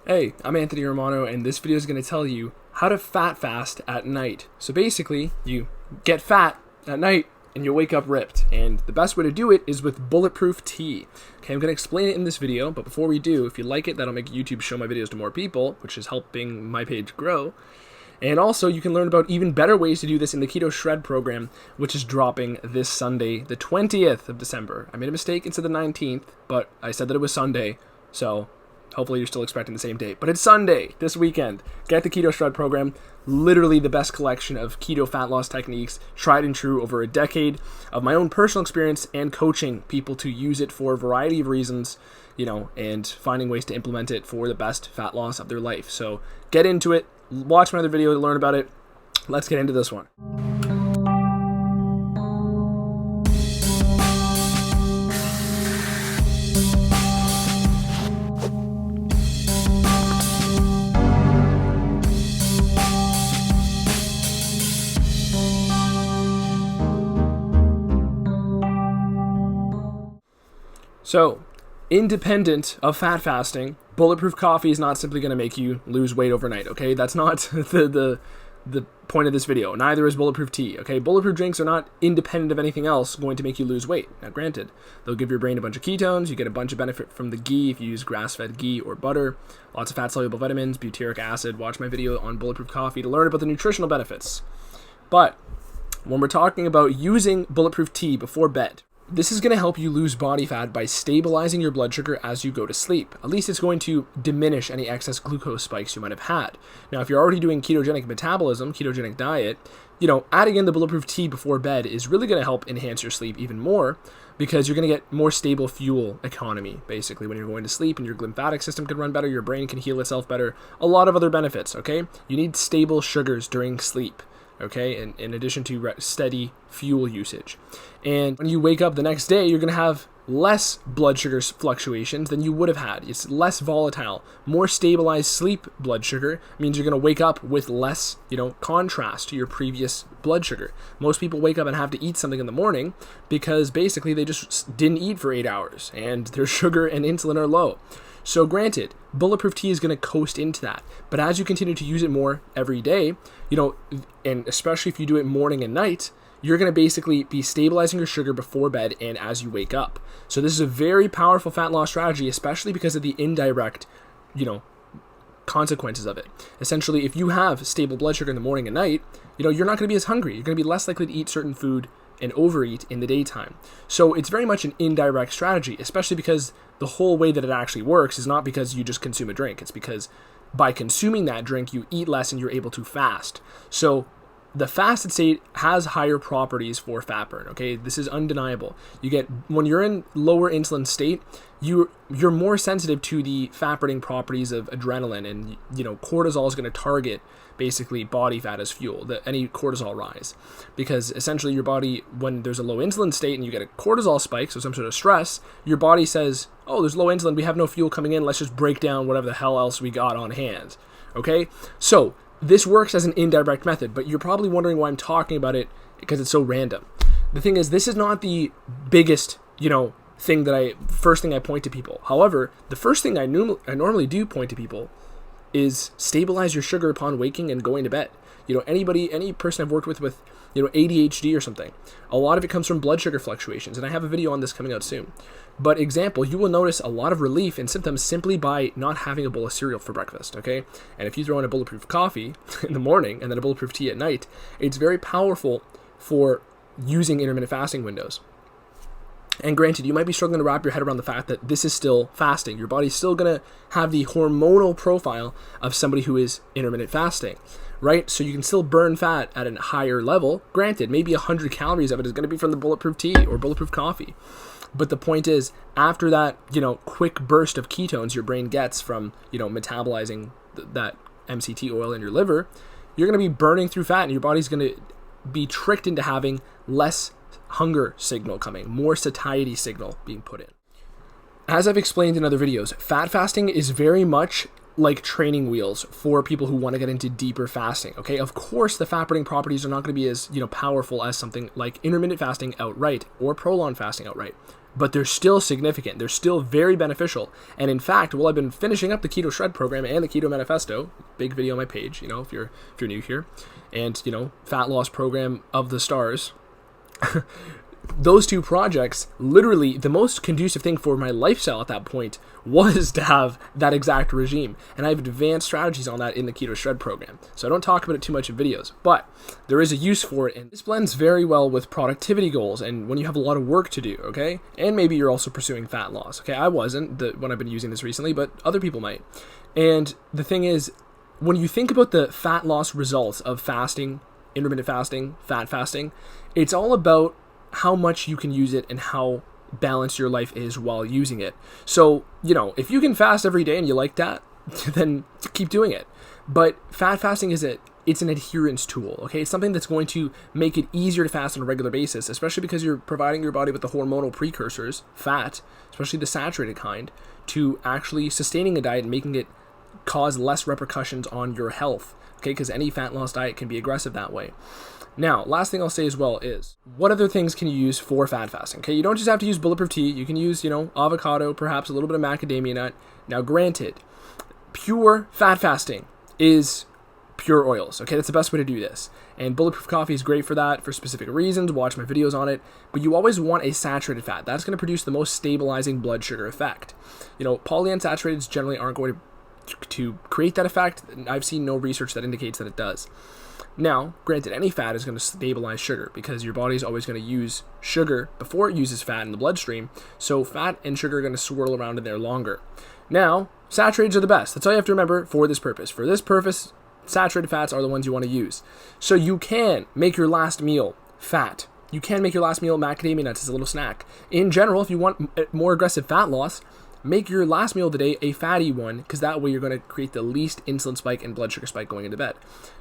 Hey, I'm Anthony Romano, and this video is going to tell you how to fat fast at night. So basically, you get fat at night and you wake up ripped. And the best way to do it is with Bulletproof Tea. Okay, I'm going to explain it in this video, but before we do, if you like it, that'll make YouTube show my videos to more people, which is helping my page grow. And also, you can learn about even better ways to do this in the Keto Shred program, which is dropping this Sunday, the 20th of December. I made a mistake and said the 19th, but I said that it was Sunday, so hopefully you're still expecting the same date. But it's Sunday, this weekend. Get the Keto Shred program, literally the best collection of keto fat loss techniques, tried and true over a decade of my own personal experience and coaching people to use it for a variety of reasons, and finding ways to implement it for the best fat loss of their life. So get into it, watch my other video to learn about it. Let's get into this one. So, independent of fat fasting, bulletproof coffee is not simply going to make you lose weight overnight, okay? That's not the point of this video. Neither is bulletproof tea, okay? Bulletproof drinks are not independent of anything else going to make you lose weight. Now, granted, they'll give your brain a bunch of ketones. You get a bunch of benefit from the ghee if you use grass-fed ghee or butter. Lots of fat-soluble vitamins, butyric acid. Watch my video on bulletproof coffee to learn about the nutritional benefits. But when we're talking about using bulletproof tea before bed, this is going to help you lose body fat by stabilizing your blood sugar as you go to sleep. At least it's going to diminish any excess glucose spikes you might have had. Now, if you're already doing ketogenic metabolism, ketogenic diet, adding in the bulletproof tea before bed is really going to help enhance your sleep even more because you're going to get more stable fuel economy, basically, when you're going to sleep, and your lymphatic system can run better, your brain can heal itself better, a lot of other benefits, okay? You need stable sugars during sleep. Okay, and in addition to steady fuel usage. And when you wake up the next day, you're going to have less blood sugar fluctuations than you would have had. It's less volatile. More stabilized sleep blood sugar means you're going to wake up with less, contrast to your previous blood sugar. Most people wake up and have to eat something in the morning because basically they just didn't eat for 8 hours and their sugar and insulin are low. So granted, bulletproof tea is going to coast into that. But as you continue to use it more every day, and especially if you do it morning and night, you're going to basically be stabilizing your sugar before bed and as you wake up. So this is a very powerful fat loss strategy, especially because of the indirect, consequences of it. Essentially, if you have stable blood sugar in the morning and night, you're not going to be as hungry. You're going to be less likely to eat certain food and overeat in the daytime. So it's very much an indirect strategy, especially because the whole way that it actually works is not because you just consume a drink. It's because by consuming that drink, you eat less and you're able to fast. So the fasted state has higher properties for fat burn, okay? This is undeniable. When you're in lower insulin state, you're more sensitive to the fat burning properties of adrenaline, and cortisol is going to target basically body fat as fuel, any cortisol rise, because essentially your body, when there's a low insulin state and you get a cortisol spike, so some sort of stress, your body says, oh, there's low insulin, we have no fuel coming in, let's just break down whatever the hell else we got on hand, okay? So this works as an indirect method, but you're probably wondering why I'm talking about it because it's so random. The thing is, this is not the biggest, first thing I point to people. However, the first thing I normally do point to people is stabilize your sugar upon waking and going to bed. Any person I've worked with ADHD or something, a lot of it comes from blood sugar fluctuations, and I have a video on this coming out soon. But example, you will notice a lot of relief in symptoms simply by not having a bowl of cereal for breakfast, okay? And if you throw in a bulletproof coffee in the morning and then a bulletproof tea at night, it's very powerful for using intermittent fasting windows. And granted, you might be struggling to wrap your head around the fact that this is still fasting. Your body's still going to have the hormonal profile of somebody who is intermittent fasting, right? So you can still burn fat at a higher level. Granted, maybe 100 calories of it is going to be from the bulletproof tea or bulletproof coffee. But the point is, after that, quick burst of ketones your brain gets from, metabolizing that MCT oil in your liver, you're going to be burning through fat and your body's going to be tricked into having less hunger signal coming, more satiety signal being put in. As I've explained in other videos, fat fasting is very much like training wheels for people who want to get into deeper fasting. Okay, of course the fat burning properties are not going to be as, you know, powerful as something like intermittent fasting outright or prolonged fasting outright, but they're still significant. They're still very beneficial. And in fact, while I've been finishing up the Keto Shred program and the Keto Manifesto, big video on my page, you know, if you're new here, and, you know, fat loss program of the stars, those two projects, literally the most conducive thing for my lifestyle at that point was to have that exact regime. And I have advanced strategies on that in the Keto Shred program. So I don't talk about it too much in videos, but there is a use for it. And this blends very well with productivity goals and when you have a lot of work to do, okay? And maybe you're also pursuing fat loss, okay? I wasn't when I've been using this recently, but other people might. And the thing is, when you think about the fat loss results of fasting, intermittent fasting, fat fasting, it's all about how much you can use it and how balanced your life is while using it. So, you know, if you can fast every day and you like that, then keep doing it. But fat fasting it's an adherence tool, okay? It's something that's going to make it easier to fast on a regular basis, especially because you're providing your body with the hormonal precursors, fat, especially the saturated kind, to actually sustaining a diet and making it cause less repercussions on your health, okay? Because any fat loss diet can be aggressive that way. Now, last thing I'll say as well is, what other things can you use for fat fasting? Okay, you don't just have to use Bulletproof Tea. You can use, you know, avocado, perhaps a little bit of macadamia nut. Now, granted, pure fat fasting is pure oils. Okay, that's the best way to do this. And Bulletproof coffee is great for that for specific reasons. Watch my videos on it. But you always want a saturated fat. That's going to produce the most stabilizing blood sugar effect. You know, polyunsaturated generally aren't going to create that effect. I've seen no research that indicates that it does. Now, granted, any fat is going to stabilize sugar because your body is always going to use sugar before it uses fat in the bloodstream. So fat and sugar are going to swirl around in there longer. Now, saturated are the best. That's all you have to remember for this purpose. For this purpose, saturated fats are the ones you want to use. So you can make your last meal fat. You can make your last meal macadamia nuts as a little snack. In general, if you want more aggressive fat loss, make your last meal of the day a fatty one, because that way you're going to create the least insulin spike and blood sugar spike going into bed.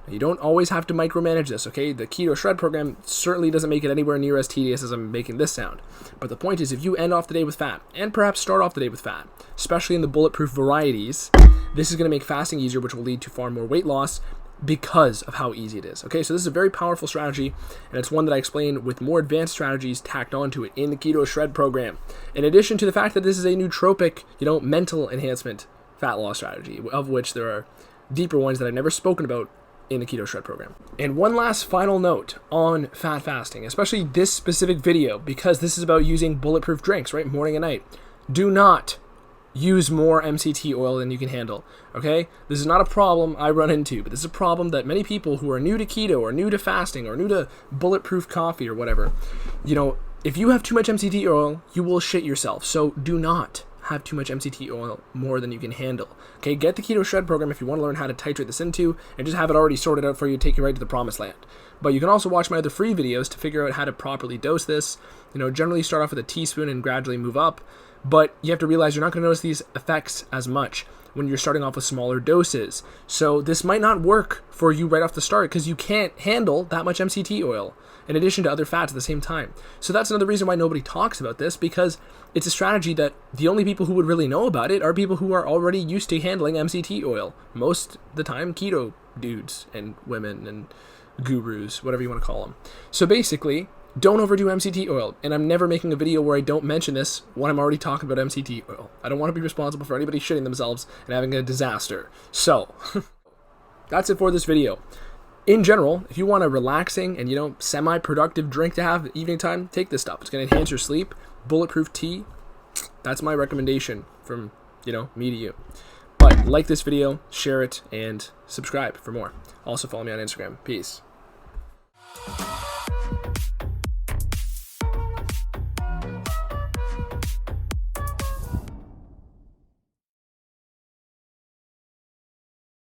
Now, you don't always have to micromanage this, okay? The Keto Shred program certainly doesn't make it anywhere near as tedious as I'm making this sound. But the point is, if you end off the day with fat, and perhaps start off the day with fat, especially in the bulletproof varieties, this is going to make fasting easier, which will lead to far more weight loss because of how easy it is. Okay, so this is a very powerful strategy, and it's one that I explain with more advanced strategies tacked onto it in the Keto Shred program. In addition to the fact that this is a nootropic, you know, mental enhancement fat loss strategy, of which there are deeper ones that I've never spoken about in the Keto Shred program. And one last final note on fat fasting, especially this specific video, because this is about using bulletproof drinks, right, morning and night. Do not use more MCT oil than you can handle, okay? This is not a problem I run into, but this is a problem that many people who are new to keto or new to fasting or new to bulletproof coffee or whatever, you know, if you have too much MCT oil, you will shit yourself. So do not have too much MCT oil more than you can handle, okay? Get the Keto Shred program if you want to learn how to titrate this into and just have it already sorted out for you to take you right to the promised land. But you can also watch my other free videos to figure out how to properly dose this. You know, generally start off with a teaspoon and gradually move up. But you have to realize you're not going to notice these effects as much when you're starting off with smaller doses. So this might not work for you right off the start because you can't handle that much MCT oil in addition to other fats at the same time. So that's another reason why nobody talks about this, because it's a strategy that the only people who would really know about it are people who are already used to handling MCT oil. Most of the time, keto dudes and women and gurus, whatever you want to call them. So basically, don't overdo MCT oil, and I'm never making a video where I don't mention this when I'm already talking about MCT oil. I don't want to be responsible for anybody shitting themselves and having a disaster. So, that's it for this video. In general, if you want a relaxing and, you know, semi-productive drink to have at evening time, take this stuff. It's going to enhance your sleep. Bulletproof tea, that's my recommendation from, you know, me to you. But like this video, share it, and subscribe for more. Also follow me on Instagram. Peace.